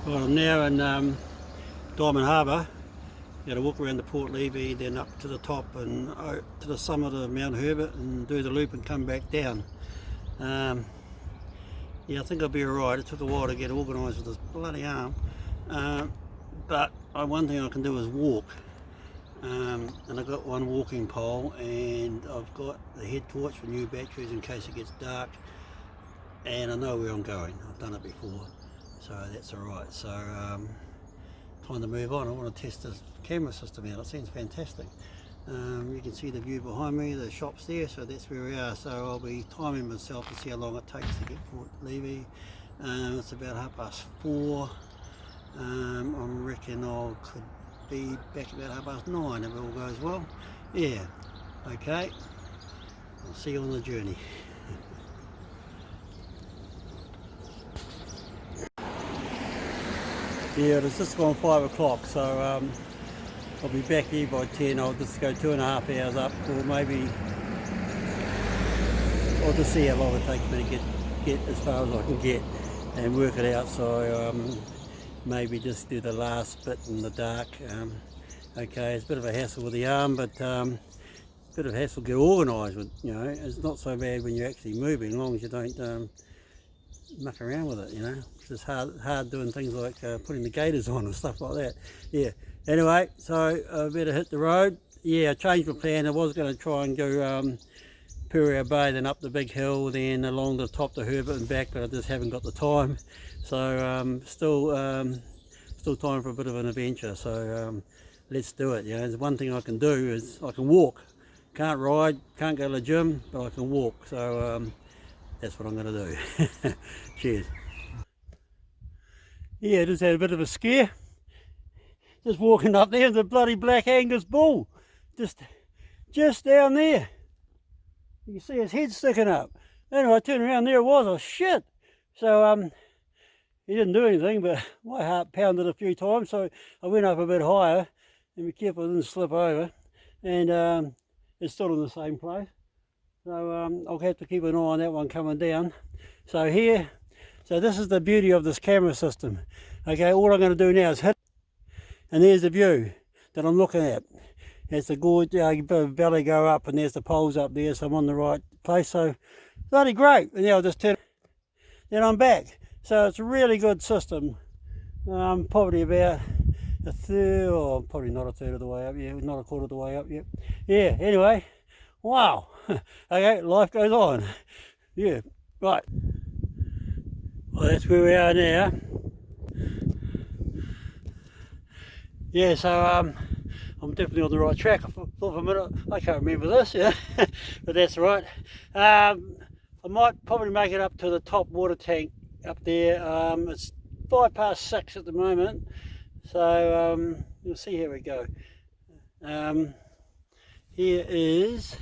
Well, I'm now in Diamond Harbour. Got to walk around the Port Levy, then up to the top and to the summit of Mt Herbert and do the loop and come back down. Yeah, I think I'll be alright. It took a while to get organised with this bloody arm, but one thing I can do is walk. And I've got one walking pole, and I've got the head torch for new batteries in case it gets dark, and I know where I'm going. I've done it before, so that's alright. So time to move on. I want to test this camera system out. It seems fantastic. You can see the view behind me, the shop's there, so that's where we are. So I'll be timing myself to see how long it takes to get Port Levy. It's about 4:30. I reckon I could be back about 9:30 if it all goes well. Yeah, okay. I'll see you on the journey. Yeah, it's just gone 5 o'clock, so I'll be back here by 10. I'll just go 2.5 hours up, or maybe I'll just see how long it takes me to get as far as I can get and work it out. So maybe just do the last bit in the dark. Okay, it's a bit of a hassle with the arm, but a bit of a hassle to get organised with. You know, it's not so bad when you're actually moving, as long as you don't muck around with it. You know, it's just hard doing things like putting the gaiters on and stuff like that. Yeah. Anyway, so I better hit the road. Yeah, I changed my plan. I was going to try and go Purea Bay, then up the big hill, then along the top to Herbert and back, but I just haven't got the time. So still time for a bit of an adventure. So let's do it. You know, there's one thing I can do is I can walk. Can't ride, can't go to the gym, but I can walk. So that's what I'm going to do. Cheers. Yeah, just had a bit of a scare. Just walking up there, the bloody black Angus bull, just down there. You can see his head sticking up. Anyway, I turned around, there it was. Oh shit! So he didn't do anything, but my heart pounded a few times. So I went up a bit higher, and be careful I didn't slip over. And it's still in the same place. So I'll have to keep an eye on that one coming down. So this is the beauty of this camera system. Okay, all I'm going to do now is hit. And there's the view that I'm looking at. There's the gorge, valley go up, and there's the poles up there, so I'm on the right place. So bloody great. And now I'll just turn, then I'm back. So it's a really good system. Probably about a third, or probably not a third of the way up, yeah, not a quarter of the way up yet. Yeah, anyway, wow. Okay, life goes on. Yeah, right. Well, that's where we are now. Yeah, so I'm definitely on the right track. I thought for a minute, I can't remember this, yeah, but that's right. I might probably make it up to the top water tank up there. It's 6:05 at the moment, so we'll see how we go. Here is,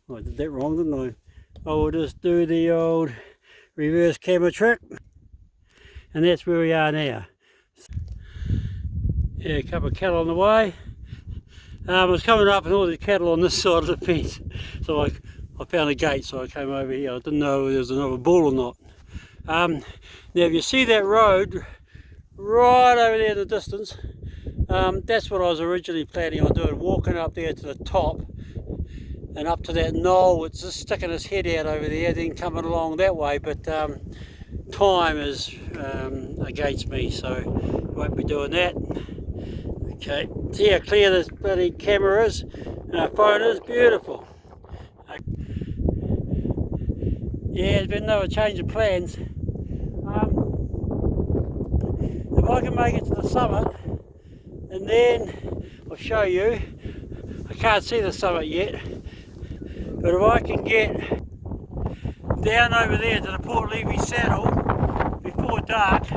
oh, I did that wrong, didn't I? I will just do the old reverse camera trick, and that's where we are now. Yeah, a couple of cattle on the way. I was coming up and all the cattle on this side of the fence, so I found a gate, so I came over here. I didn't know if there was another bull or not. Now if you see that road right over there in the distance, that's what I was originally planning on doing, walking up there to the top and up to that knoll. It's just sticking its head out over there, then coming along that way, but time is against me, so won't be doing that. Okay, see how clear this bloody camera is? Phone is beautiful. Yeah, there's been no change of plans. If I can make it to the summit, and then I'll show you. I can't see the summit yet, but if I can get down over there to the Port Levy saddle before dark,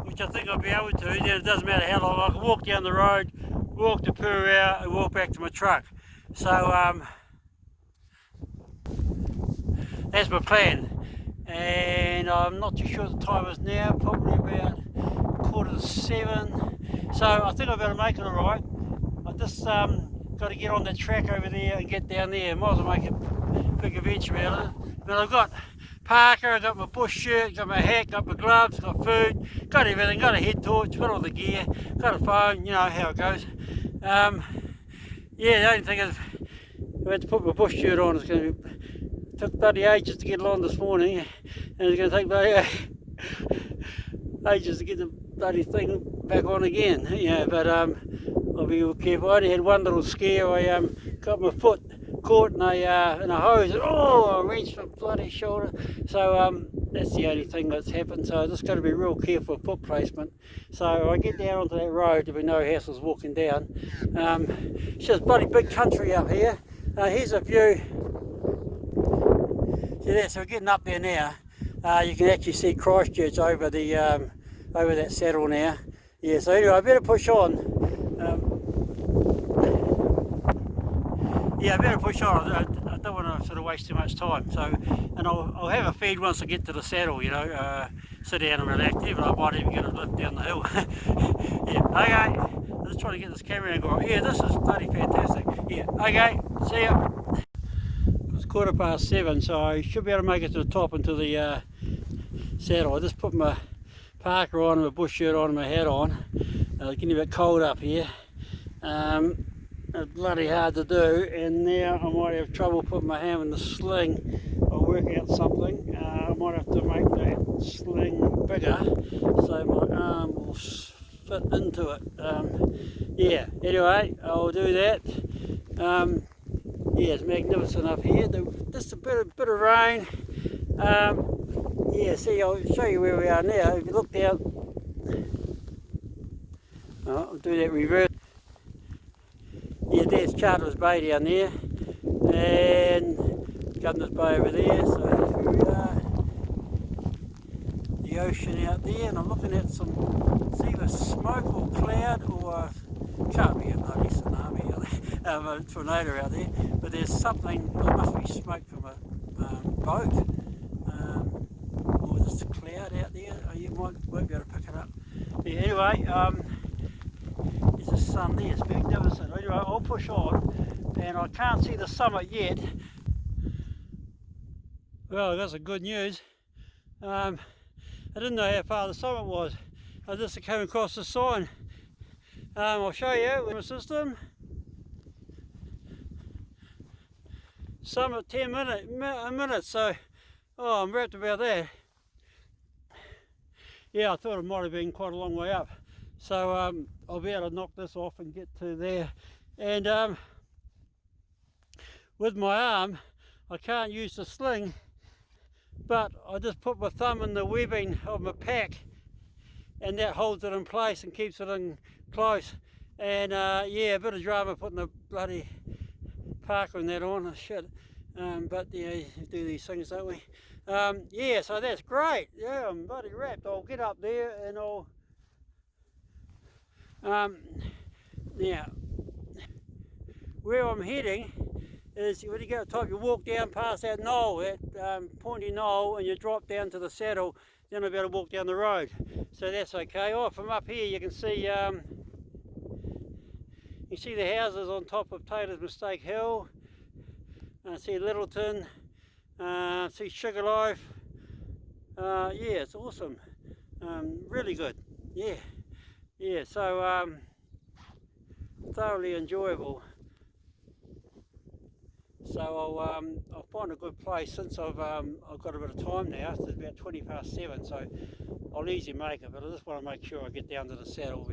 which I think I'll be able to, then it doesn't matter how long. I can walk down the road, walk to Purea and walk back to my truck. So that's my plan, and I'm not too sure what the time is now, probably about 6:45. So I think I better make it alright. I just got to get on that track over there and get down there. Might as well make a big adventure out of it. But I've got parka, I got my bush shirt, got my hat, got my gloves, got food, got everything, got a head torch, got all the gear, got a phone, you know how it goes. Yeah, the only thing is I had to put my bush shirt on. It took bloody ages to get it on this morning, and it's going to take bloody ages to get the bloody thing back on again. Yeah, but I'll be careful. I only had one little scare. I got my foot caught in a hose. And, oh, I wrenched my bloody shoulder. So that's the only thing that's happened. So I just got to be real careful with foot placement. So I get down onto that road. There'll be no hassles walking down. It's just bloody big country up here. Here's a view. See there, so we're getting up there now. You can actually see Christchurch over the over that saddle now. Yeah, so anyway, I better push on. Yeah, I better push on. I don't want to sort of waste too much time. So, and I'll have a feed once I get to the saddle. You know, sit down and relax. Even I might even get a lift down the hill. Yeah, okay. I'm just trying to get this camera angle. Yeah, this is bloody fantastic. Yeah, okay. See ya. It's 7:15, so I should be able to make it to the top and to the saddle. I just put my parka on, my bush shirt on, and my hat on. It's getting a bit cold up here. It's bloody hard to do, and now I might have trouble putting my hand in the sling. I'll work out something. I might have to make that sling bigger so my arm will fit into it. Yeah, anyway, I'll do that. Yeah, it's magnificent up here. Just a bit of rain. Yeah, see, I'll show you where we are now. If you look down, I'll do that reverse. Yeah, there's Charters Bay down there, and Governor's Bay over there. So here's where we are. The ocean out there, and I'm looking at some, it's either smoke or cloud, or can't be a bloody tsunami out there, a tornado out there, but there's something, there must be smoke from a boat, or just a cloud out there. You won't be able to pick it up. Yeah, anyway, there's the sun there, it's magnificent. Anyway, I'll push on, and I can't see the summit yet. Well, that's a good news. I didn't know how far the summit was. I just came across the sign. I'll show you with my system. Summit 10 minutes, so I'm wrapped about that. Yeah, I thought it might have been quite a long way up. So I'll be able to knock this off and get to there. And with my arm, I can't use the sling, but I just put my thumb in the webbing of my pack, and that holds it in place and keeps it in close. And yeah, a bit of drama putting the bloody parka and that on. Shit. But yeah, you do these things, don't we? Yeah, so that's great. Yeah, I'm bloody wrapped. I'll get up there and I'll now where I'm heading is when you go to the top, you walk down past that knoll, that pointy knoll, and you drop down to the saddle. Then I'll be able to walk down the road, so that's okay. Oh, from up here you can see the houses on top of Taylor's Mistake Hill. See Littleton, see Sugarloaf. Yeah, it's awesome. Really good. Yeah, yeah. So thoroughly enjoyable. So I'll find a good place since I've got a bit of time now. It's about 7:20, so I'll easily make it. But I just want to make sure I get down to the saddle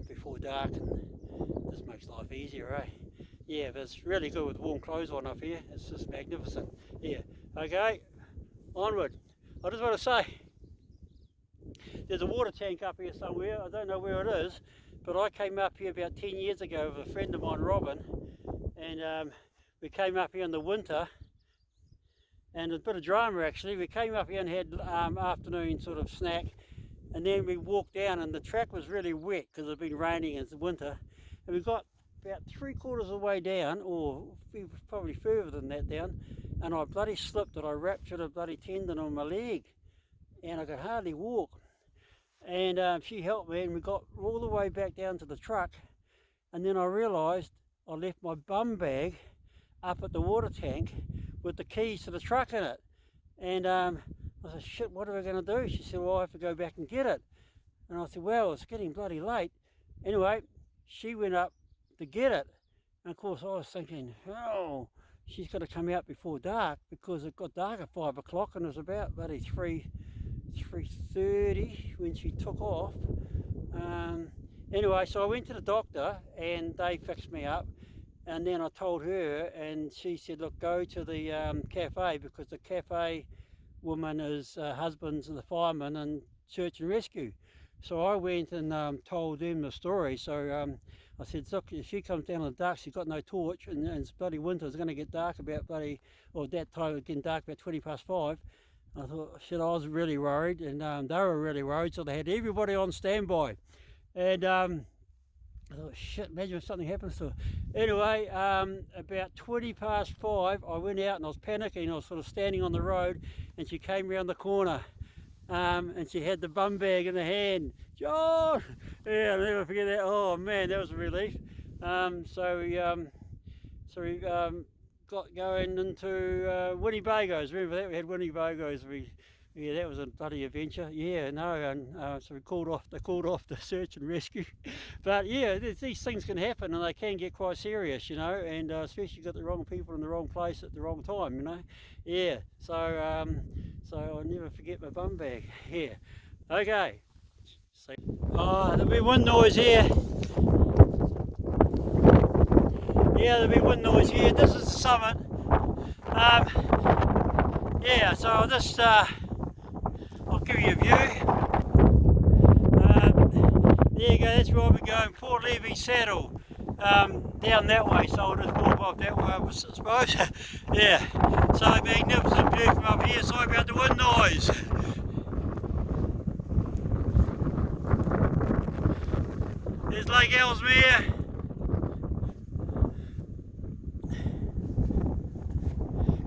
before dark, and this makes life easier, eh? Yeah, but it's really good with warm clothes on up here. It's just magnificent. Yeah. Okay, onward. I just want to say, there's a water tank up here somewhere. I don't know where it is, but I came up here about 10 years ago with a friend of mine, Robin, and we came up here in the winter, and a bit of drama actually. We came up here and had afternoon sort of snack, and then we walked down, and the track was really wet because it had been raining in the winter, and we got about 3/4 of the way down, or probably further than that down, and I bloody slipped and I ruptured a bloody tendon on my leg, and I could hardly walk. And she helped me, and we got all the way back down to the truck, and then I realised I left my bum bag up at the water tank with the keys to the truck in it, And I said, shit, what are we going to do? She said, well, I have to go back and get it. And I said, well, it's getting bloody late. Anyway, she went up to get it. And of course I was thinking, oh, she's got to come out before dark, because it got dark at 5 o'clock and it was about bloody 3:30 when she took off. Anyway, so I went to the doctor and they fixed me up. And then I told her, and she said, look, go to the cafe, because the cafe woman is husband's the fireman and search and rescue. So I went and told them the story. So I said, look, if she comes down in the dark, she's got no torch, and it's bloody winter, it's going to get dark about bloody, or that time it's getting dark about 5:20. I thought, shit, I was really worried, and they were really worried, so they had everybody on standby. And I thought, shit, imagine if something happens to her. Anyway, about 5:20, I went out and I was panicking. I was sort of standing on the road, and she came round the corner. And she had the bum bag in the hand. John! Yeah, I'll never forget that. Oh man, that was a relief. So we got going into Winnebagos. Remember that? We had Winnebagos. Yeah, that was a bloody adventure. Yeah, no, and so they called off the search and rescue. But yeah, these things can happen, and they can get quite serious, you know, and especially you got the wrong people in the wrong place at the wrong time, you know. Yeah, so I'll never forget my bum bag. Yeah, okay. So, there'll be wind noise here. Yeah, there'll be wind noise here. This is the summit. Yeah, so I'll just I'll give you a view. There you go, that's where I'll be going, Port Levy Saddle, down that way, so I'll just walk off that way, I suppose. Yeah, so magnificent view from up here. Sorry about the wind noise. There's Lake Ellesmere.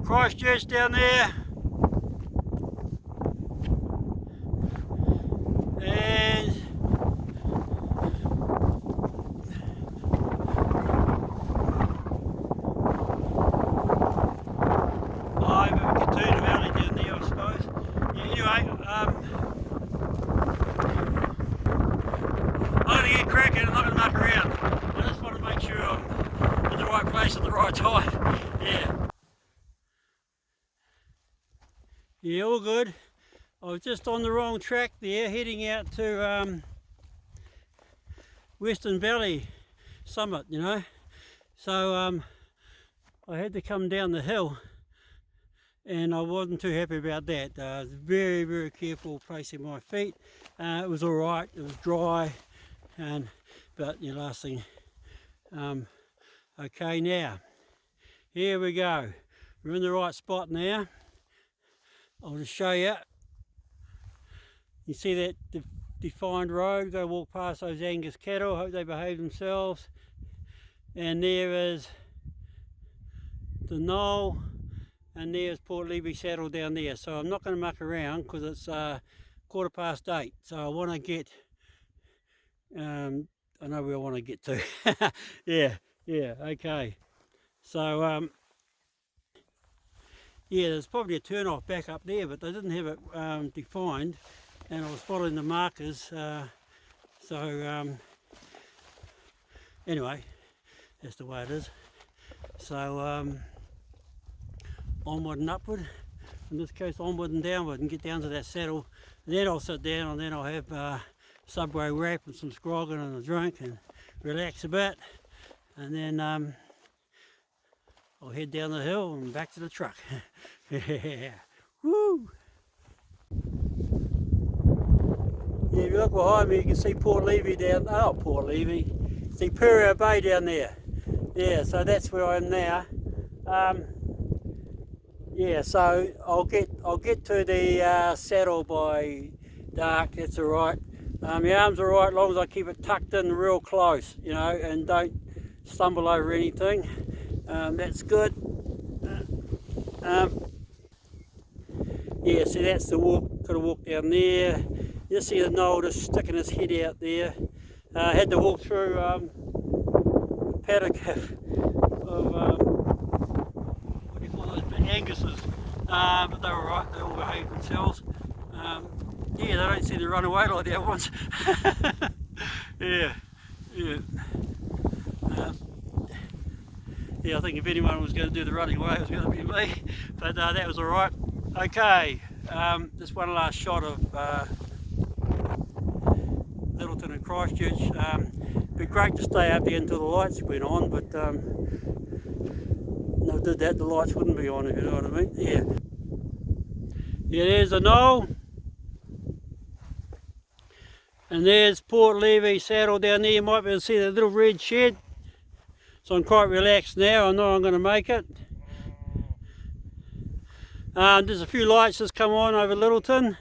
Christchurch down there. And I'm a Katoona Valley down there, I suppose. Yeah, anyway, I'm going to get cracking, I'm not going to muck around. I just want to make sure I'm in the right place at the right time. Yeah. Yeah, all good. I was just on the wrong track there, heading out to Western Valley Summit, you know. So I had to come down the hill, and I wasn't too happy about that. I was very, very careful placing my feet. It was all right. It was dry, but you know, last thing. Okay, now here we go. We're in the right spot now. I'll just show you. You see that defined road, go walk past those Angus cattle, hope they behave themselves. And there is the knoll, and there's Port Levy Saddle down there. So I'm not going to muck around because it's 8:15. So I want to get, I know where I want to get to. yeah, okay. So yeah, there's probably a turn off back up there, but they didn't have it defined, and I was following the markers. Anyway, that's the way it is. So onward and upward, in this case onward and downward, and get down to that saddle, and then I'll sit down, and then I'll have Subway wrap and some Spraggo and a drink and relax a bit, and then I'll head down the hill and back to the truck. Yeah, woo! Yeah, if you look behind me, you can see Port Levy down. Oh, Port Levy. See Purio Bay down there. Yeah, so that's where I am now. Yeah, so I'll get to the saddle by dark. That's all right. My arms are all right as long as I keep it tucked in real close, you know, and don't stumble over anything. That's good. Yeah, see that's the walk, got to walk down there. You see the knoll just sticking his head out there. I had to walk through a paddock of, what do you call those, Angus's. but they were right, they all behaved themselves. Yeah, they don't seem to run away like the other ones. Yeah, yeah. Yeah, I think if anyone was going to do the running away, it was going to be me. But that was alright. Okay, just one last shot of Littleton and Christchurch. It'd be great to stay up there until the lights went on, but if I did that, the lights wouldn't be on, if you know what I mean. Yeah. Yeah, there's the knoll. And there's Port Levy Saddle down there. You might be able to see the little red shed. So I'm quite relaxed now. I know I'm going to make it. There's a few lights that's come on over Littleton.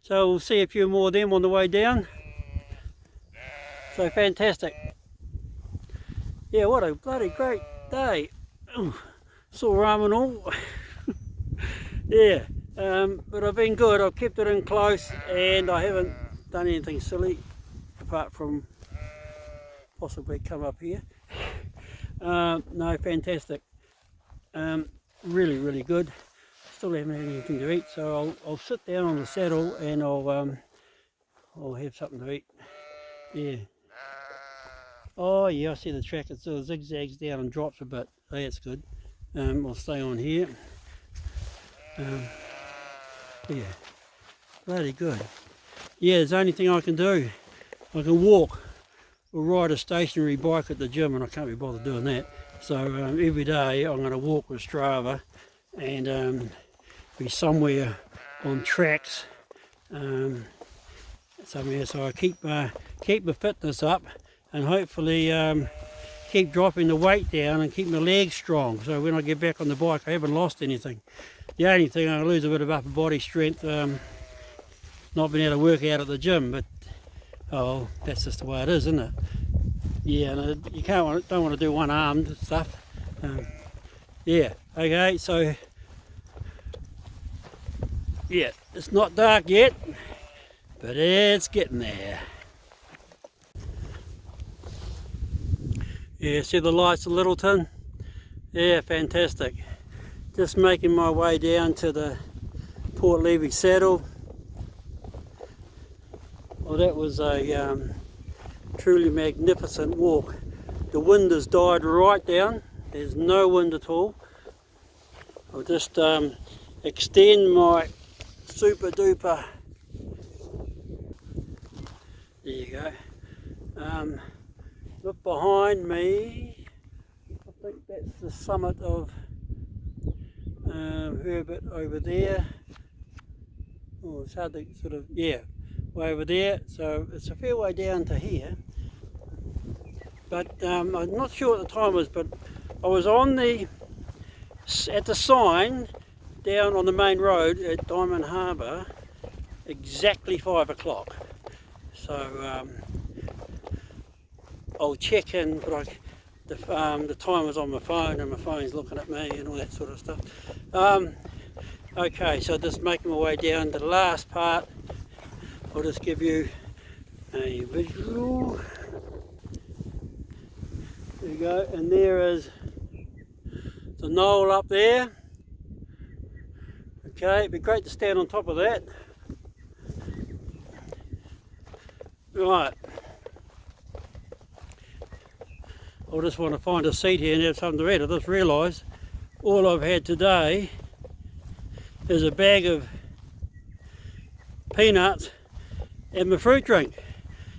So we'll see a few more of them on the way down. So fantastic. Yeah, what a bloody great day. Ooh, saw ramen all. Yeah, but I've been good. I've kept it in close and I haven't done anything silly apart from possibly come up here. No, fantastic. Really, really good. Still haven't had anything to eat, so I'll sit down on the saddle and I'll have something to eat. Yeah. Oh yeah, I see the track. It sort of zigzags down and drops a bit. Oh, that's good. I'll stay on here. Yeah, bloody good. Yeah, there's the only thing I can do. I can walk or ride a stationary bike at the gym, and I can't be bothered doing that. So every day I'm going to walk with Strava and be somewhere on tracks somewhere. So I keep my fitness up and hopefully keep dropping the weight down and keep my legs strong. So when I get back on the bike, I haven't lost anything. The only thing, I lose a bit of upper body strength, not being able to work out at the gym, but oh, that's just the way it is, isn't it? Yeah, and you don't want to do one-armed stuff. Yeah, okay, so yeah, it's not dark yet, but it's getting there. Yeah, see the lights of Littleton? Yeah, fantastic. Just making my way down to the Port Levy Saddle. Well, that was a truly magnificent walk. The wind has died right down. There's no wind at all. I'll just extend my super duper. There you go. Look behind me. I think that's the summit of Herbert over there. Oh, it's hard to sort of, yeah, way over there. So it's a fair way down to here. But I'm not sure what the time was, but I was at the sign down on the main road at Mt Herbert exactly 5 o'clock. So I'll check in, but the time was on my phone and my phone's looking at me and all that sort of stuff. Okay, so just making my way down to the last part. I'll just give you a visual. There you go, and there is the knoll up there. Okay, it'd be great to stand on top of that. Right. I just want to find a seat here and have something to eat. I just realised all I've had today is a bag of peanuts and my fruit drink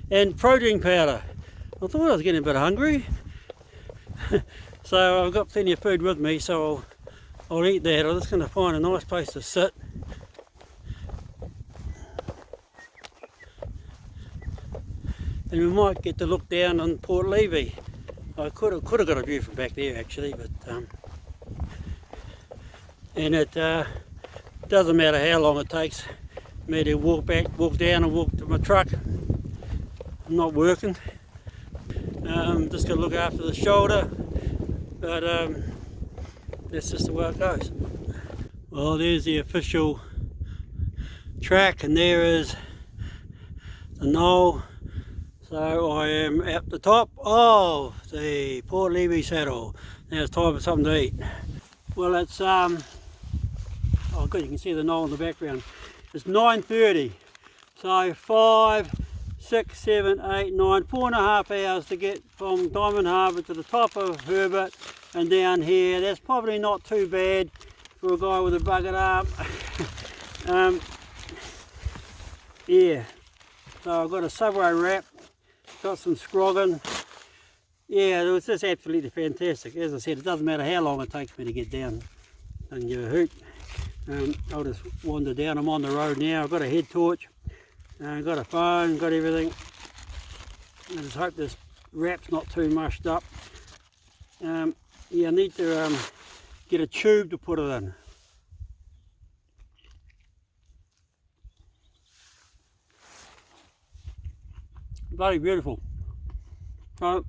and protein powder. I thought I was getting a bit hungry. So I've got plenty of food with me, so I'll eat that. I'm just going to find a nice place to sit. And we might get to look down on Port Levy. I could have got a view from back there actually, but and it doesn't matter how long it takes me to walk down and walk to my truck. I'm not working. Just got to look after the shoulder, but that's just the way it goes. Well, there's the official track, and there is the knoll. So I am at the top of the Port Levy Saddle. Now it's time for something to eat. Well, it's oh good, you can see the knoll in the background. It's 9:30, so 5, 6, 7, 8, 9, 4.5 hours to get from Diamond Harbour to the top of Herbert and down here. That's probably not too bad for a guy with a bucket arm. Yeah, so I've got a Subway wrap, got some Spraggo. Yeah, it was just absolutely fantastic. As I said, it doesn't matter how long it takes me to get down. Doesn't give a hoot. I'll just wander down. I'm on the road now. I've got a head torch, got a phone, got everything. I just hope this wrap's not too mushed up. Yeah, I need to get a tube to put it in. Bloody beautiful. So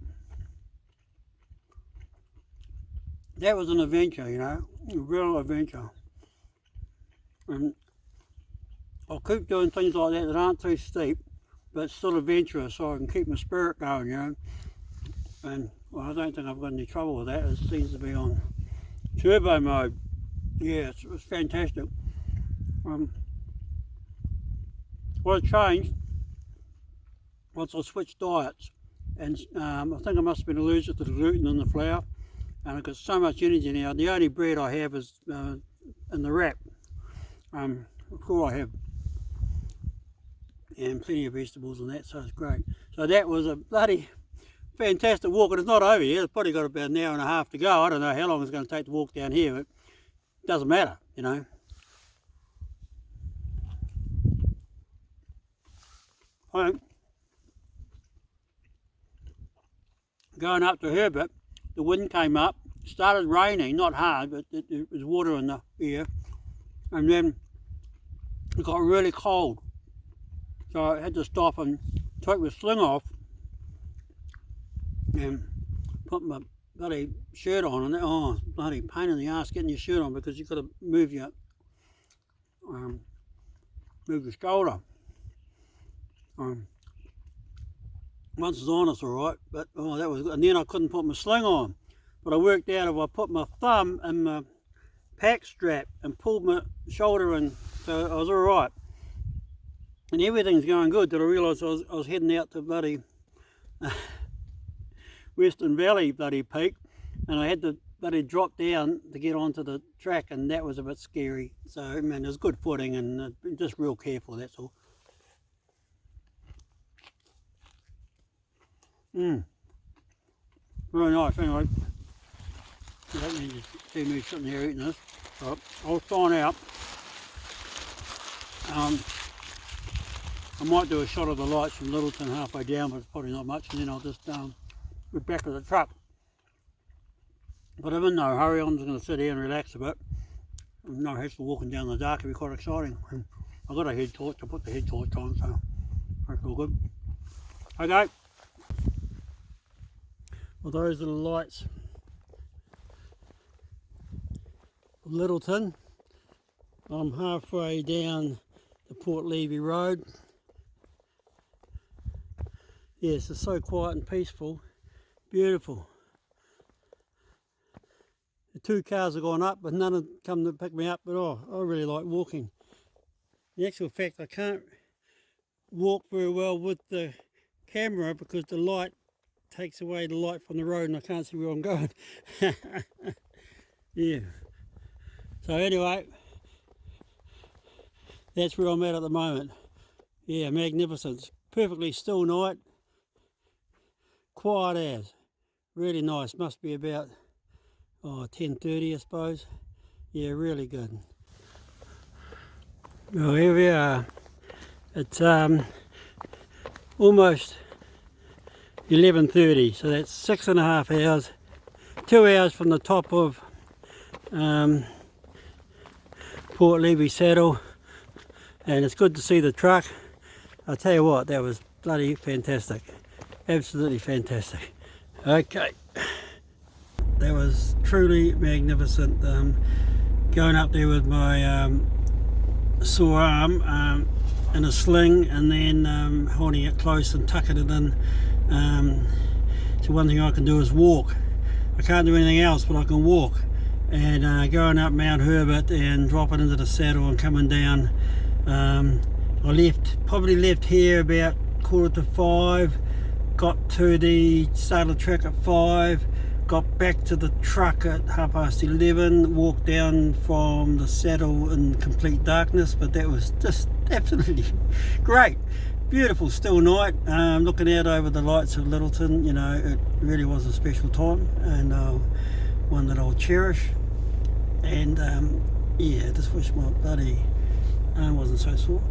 that was an adventure, you know, a real adventure. And I'll keep doing things like that aren't too steep, but still adventurous, so I can keep my spirit going, you know. And well, I don't think I've got any trouble with that. It seems to be on turbo mode. Yeah, it was fantastic. What changed once I switched diets, and I think I must have been allergic to the gluten in the flour, and I've got so much energy now. The only bread I have is in the wrap. Of course I have, and plenty of vegetables and that, so it's great. So that was a bloody fantastic walk, and it's not over yet. It's probably got about an hour and a half to go. I don't know how long it's going to take to walk down here, but it doesn't matter, you know. Going up to Herbert, the wind came up, started raining, not hard, but there was water in the air, and then it got really cold, so I had to stop and take my sling off and put my bloody shirt on, and oh, bloody pain in the ass getting your shirt on, because you've got to move your shoulder. Once it's on, it's all right, but oh, that was good. And then I couldn't put my sling on, but I worked out if I put my thumb in my pack strap and pulled my shoulder in, so I was all right. And everything's going good till I realised I was heading out to bloody Western Valley bloody peak, and I had to bloody drop down to get onto the track, and that was a bit scary. So I mean, there's good footing and just real careful, that's all. Very nice. Anyway, you don't need to see me sitting here eating this. So I'll sign out. I might do a shot of the lights from Littleton halfway down, but it's probably not much, and then I'll just get back to the truck. But I'm in no hurry. I'm just going to sit here and relax a bit. No hassle walking down in the dark. It'll be quite exciting. I've got a head torch. I put the head torch on, so that's all good. Okay. Well, those are the lights of Littleton. I'm halfway down the Port Levy Road. Yes, it's so quiet and peaceful. Beautiful. The 2 cars have gone up, but none have come to pick me up. But oh, I really like walking. The actual fact, I can't walk very well with the camera because the light takes away the light from the road and I can't see where I'm going. Yeah. So anyway, that's where I'm at the moment. Yeah, magnificent. Perfectly still night. Quiet as. Really nice. Must be about 10:30 I suppose. Yeah, really good. Well, here we are. It's almost 11:30, so that's 6.5 hours, 2 hours from the top of Port Levy Saddle, and it's good to see the truck. I'll tell you what, that was bloody fantastic, absolutely fantastic. Okay, that was truly magnificent. Going up there with my sore arm in a sling, and then holding it close and tucking it in. So one thing I can do is walk. I can't do anything else, but I can walk, and going up Mount Herbert and dropping into the saddle and coming down. I probably left here about 4:45, got to the start of the track at 5, got back to the truck at 11:30, walked down from the saddle in complete darkness, but that was just absolutely great. Beautiful still night, looking out over the lights of Littleton. You know, it really was a special time, and one that I'll cherish. And yeah, just wish my bloody arm wasn't so sore.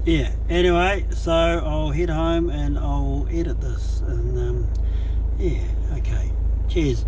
Yeah, anyway, so I'll head home and I'll edit this, and yeah, okay, cheers.